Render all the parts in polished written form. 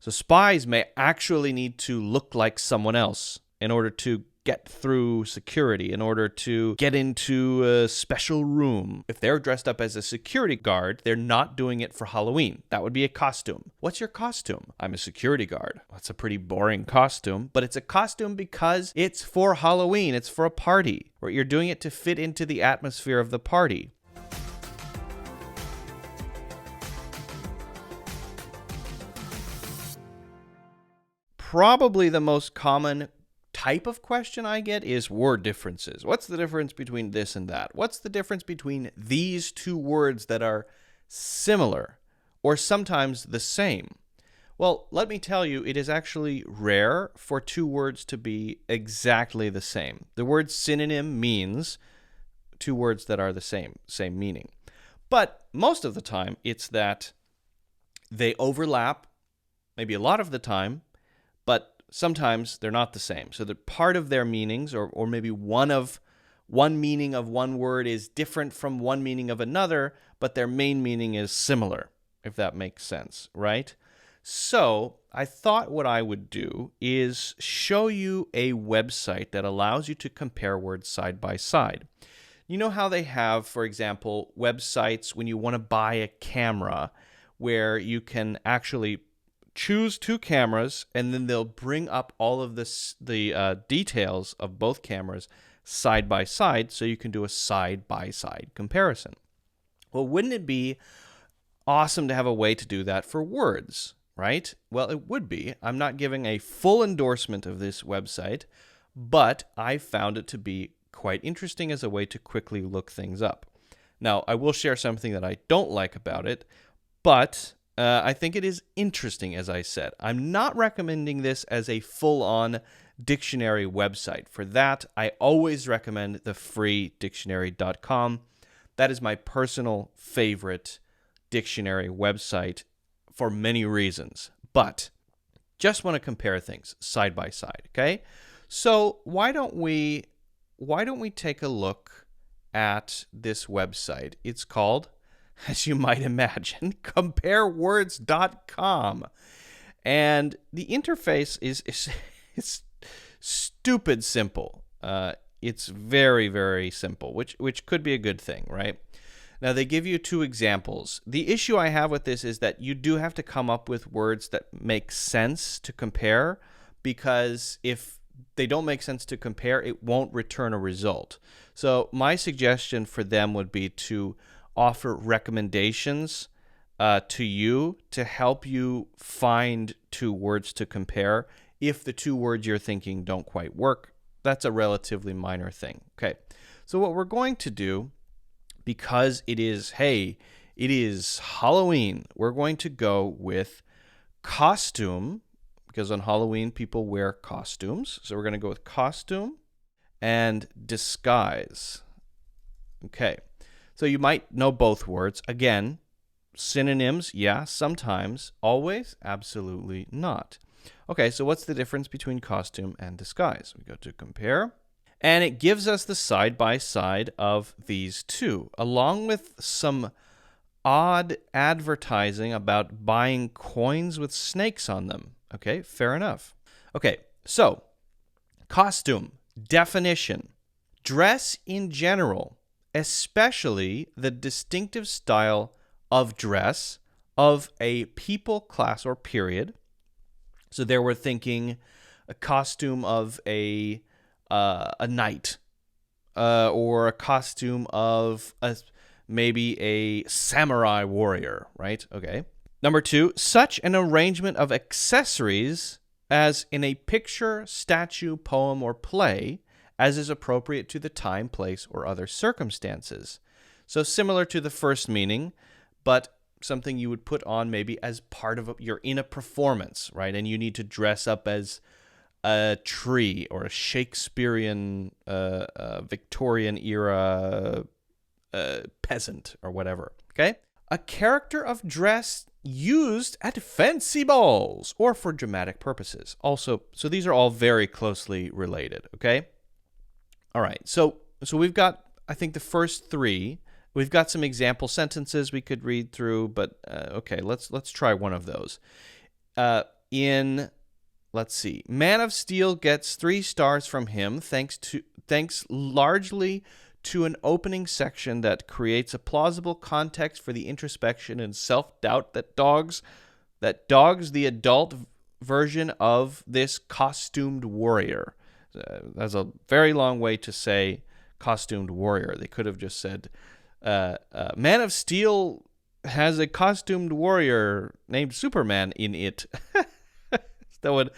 So spies may actually need to look like someone else in order to get through security, in order to get into a special room. If they're dressed up as a security guard, they're not doing it for Halloween. That would be a costume. What's your costume? I'm a security guard. That's a pretty boring costume, but it's a costume because it's for Halloween. It's for a party, or you're doing it to fit into the atmosphere of the party. Probably the most common type of question I get is word differences. What's the difference between this and that? What's the difference between these two words that are similar or sometimes the same? Well, let me tell you, it is actually rare for two words to be exactly the same. The word synonym means two words that are the same meaning. But most of the time, it's that they overlap, maybe a lot of the time, but sometimes they're not the same. So that part of their meanings, or maybe one meaning of one word is different from one meaning of another, but their main meaning is similar, if that makes sense, right? So I thought what I would do is show you a website that allows you to compare words side by side. You know how they have, for example, websites when you want to buy a camera where you can actually choose two cameras, and then they'll bring up all of the details of both cameras side by side, so you can do a side-by-side comparison. Well, wouldn't it be awesome to have a way to do that for words, right? Well, it would be. I'm not giving a full endorsement of this website, but I found it to be quite interesting as a way to quickly look things up. Now, I will share something that I don't like about it, but I think it is interesting, as I said. I'm not recommending this as a full-on dictionary website. For that, I always recommend the free dictionary.com. That is my personal favorite dictionary website for many reasons. But just want to compare things side by side, okay? So why don't we take a look at this website? It's called, as you might imagine, comparewords.com. And the interface is stupid simple. It's very, very simple, which could be a good thing, right? Now, they give you two examples. The issue I have with this is that you do have to come up with words that make sense to compare, because if they don't make sense to compare, it won't return a result. So my suggestion for them would be to offer recommendations to you to help you find two words to compare. If the two words you're thinking don't quite work, that's a relatively minor thing. Okay, so what we're going to do, because it is Halloween, we're going to go with costume, because on Halloween people wear costumes. So we're going to go with costume and disguise. Okay. So you might know both words. Again, synonyms, yeah, sometimes. Always? Absolutely not. Okay, so what's the difference between costume and disguise? We go to compare, and it gives us the side-by-side of these two, along with some odd advertising about buying coins with snakes on them. Okay, fair enough. Okay, so costume, definition, dress in general, especially the distinctive style of dress of a people, class, or period. So there we're thinking a costume of a knight, or a costume of maybe a samurai warrior, right? Okay. Number two, such an arrangement of accessories as in a picture, statue, poem, or play, as is appropriate to the time, place, or other circumstances. So similar to the first meaning, but something you would put on maybe as part of you're in a performance, right? And you need to dress up as a tree or a Shakespearean, Victorian era peasant or whatever, okay? A character of dress used at fancy balls or for dramatic purposes. Also, so these are all very closely related, okay? All right, so we've got, I think, the first three. We've got some example sentences we could read through, but okay, let's try one of those. in, let's see, Man of Steel gets 3 stars from him thanks largely to an opening section that creates a plausible context for the introspection and self-doubt that dogs the adult version of this costumed warrior. That's a very long way to say costumed warrior. They could have just said, Man of Steel has a costumed warrior named Superman in it. That would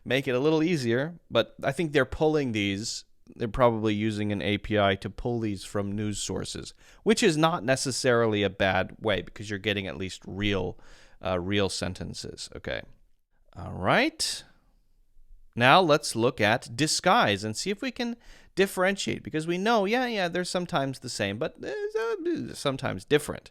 make it a little easier, but I think they're pulling these. They're probably using an API to pull these from news sources, which is not necessarily a bad way because you're getting at least real sentences. Okay. All right. Now let's look at disguise and see if we can differentiate, because we know, they're sometimes the same, but sometimes different.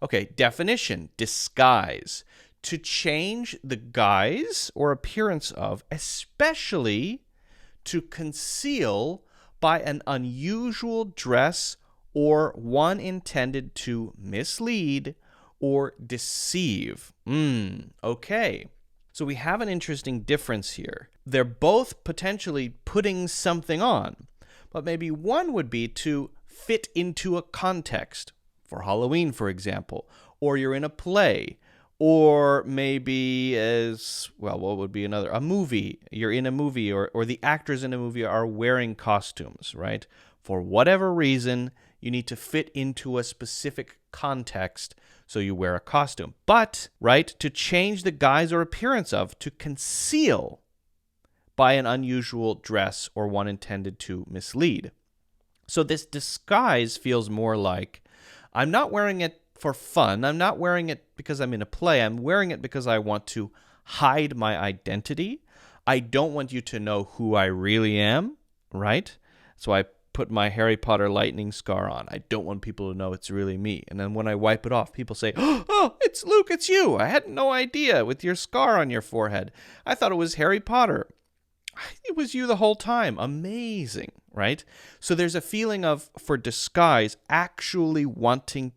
Okay, definition, disguise. To change the guise or appearance of, especially to conceal by an unusual dress or one intended to mislead or deceive. Okay. So we have an interesting difference here. They're both potentially putting something on, but maybe one would be to fit into a context. For Halloween, for example, or you're in a play, or maybe what would be another? A movie. You're in a movie, or the actors in a movie are wearing costumes, right? For whatever reason, you need to fit into a specific context, so you wear a costume. But, right, to change the guise or appearance of, to conceal by an unusual dress or one intended to mislead. So this disguise feels more like, I'm not wearing it for fun. I'm not wearing it because I'm in a play. I'm wearing it because I want to hide my identity. I don't want you to know who I really am, right? So I put my Harry Potter lightning scar on. I don't want people to know it's really me. And then when I wipe it off, people say, oh, it's Luke, it's you. I had no idea with your scar on your forehead. I thought it was Harry Potter. It was you the whole time. Amazing, right? So there's a feeling of, for disguise, actually wanting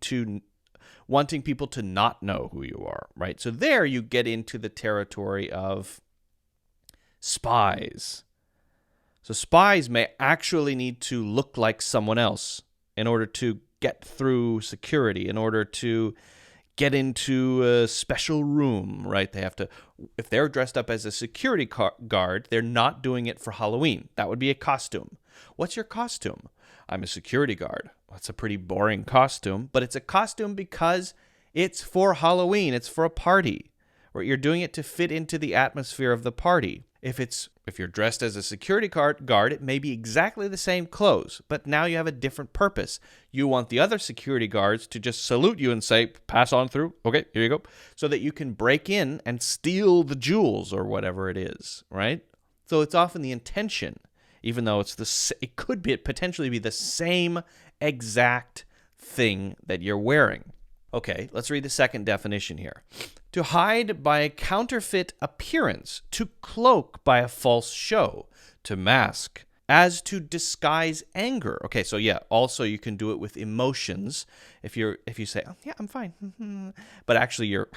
people to not know who you are, right? So there you get into the territory of spies. So spies may actually need to look like someone else in order to get through security, in order to get into a special room, right? They have to, if they're dressed up as a security guard, they're not doing it for Halloween. That would be a costume. What's your costume? I'm a security guard. That's a pretty boring costume, but it's a costume because it's for Halloween. It's for a party, or you're doing it to fit into the atmosphere of the party. If you're dressed as a security guard, it may be exactly the same clothes, but now you have a different purpose. You want the other security guards to just salute you and say, pass on through. Okay, here you go. So that you can break in and steal the jewels or whatever it is, right? So it's often the intention, even though it could potentially be the same exact thing that you're wearing. Okay, let's read the second definition here. To hide by a counterfeit appearance, to cloak by a false show, to mask, as to disguise anger. Okay, so also you can do it with emotions. If you say, oh, yeah, I'm fine, but actually you're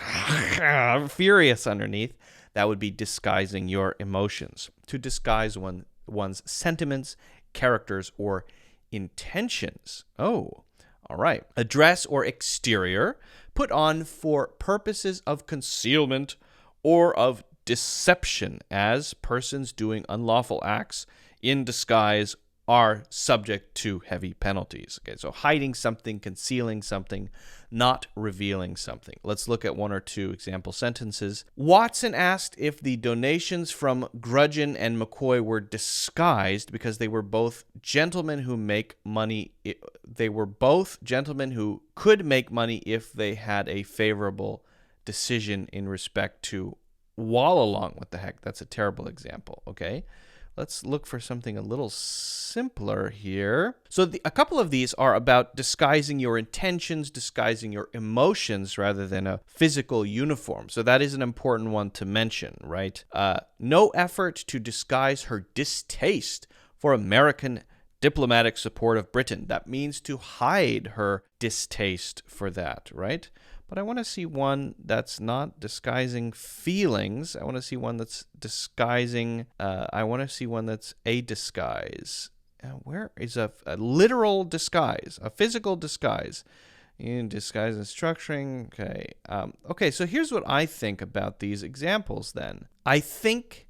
furious underneath, that would be disguising your emotions. To disguise one's sentiments, characters, or intentions. Oh, all right. A dress or exterior put on for purposes of concealment or of deception, as persons doing unlawful acts in disguise are subject to heavy penalties. Okay, so hiding something, concealing something, not revealing something. Let's look at one or two example sentences. Watson asked if the donations from Grudgeon and McCoy were disguised because they were both gentlemen who make money. They were both gentlemen who could make money if they had a favorable decision in respect to Wallalong. What the heck? That's a terrible example, okay? Let's look for something a little simpler here. So a couple of these are about disguising your intentions, disguising your emotions rather than a physical uniform. So that is an important one to mention, right? No effort to disguise her distaste for American diplomatic support of Britain. That means to hide her distaste for that, right? but I want to see one that's not disguising feelings. I want to see one that's disguising, I want to see one that's a disguise. Where is a literal disguise, a physical disguise? In disguise and structuring. Okay. Okay, so here's what I think about these examples then. I think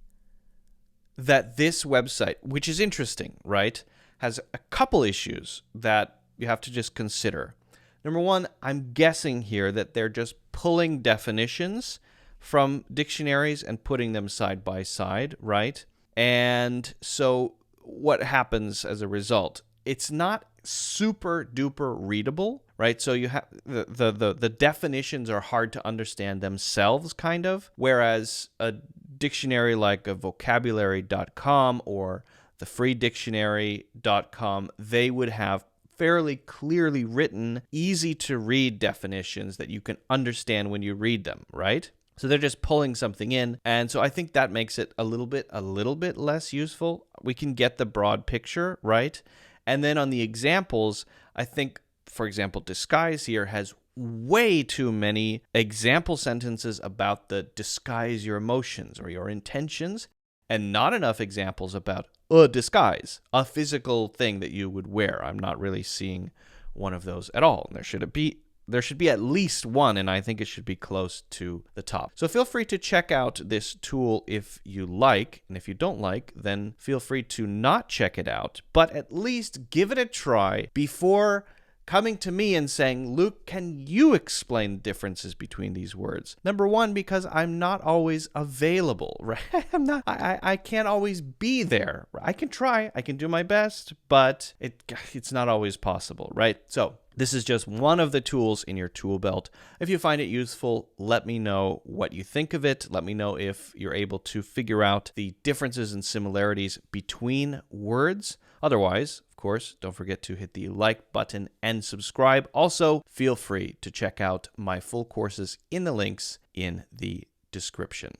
that this website, which is interesting, right, has a couple issues that you have to just consider. Number one, I'm guessing here that they're just pulling definitions from dictionaries and putting them side by side, right? And so what happens as a result? It's not super duper readable, right? So you have the definitions are hard to understand themselves, kind of, whereas a dictionary like a vocabulary.com or the freedictionary.com, they would have fairly clearly written, easy to read definitions that you can understand when you read them, right? So they're just pulling something in, and so I think that makes it a little bit less useful. We can get the broad picture, right? And then on the examples, I think, for example, disguise here has way too many example sentences about the disguise your emotions or your intentions, and not enough examples about a disguise, a physical thing that you would wear. I'm not really seeing one of those at all. There should be at least one, and I think it should be close to the top. So feel free to check out this tool if you like, and if you don't like, then feel free to not check it out, but at least give it a try before coming to me and saying, Luke, can you explain the differences between these words? Number one, because I'm not always available, right? I can't always be there. I can try, I can do my best, but it's not always possible, right? So this is just one of the tools in your tool belt. If you find it useful, let me know what you think of it. Let me know if you're able to figure out the differences and similarities between words. Otherwise, of course, don't forget to hit the like button and subscribe. Also, feel free to check out my full courses in the links in the description.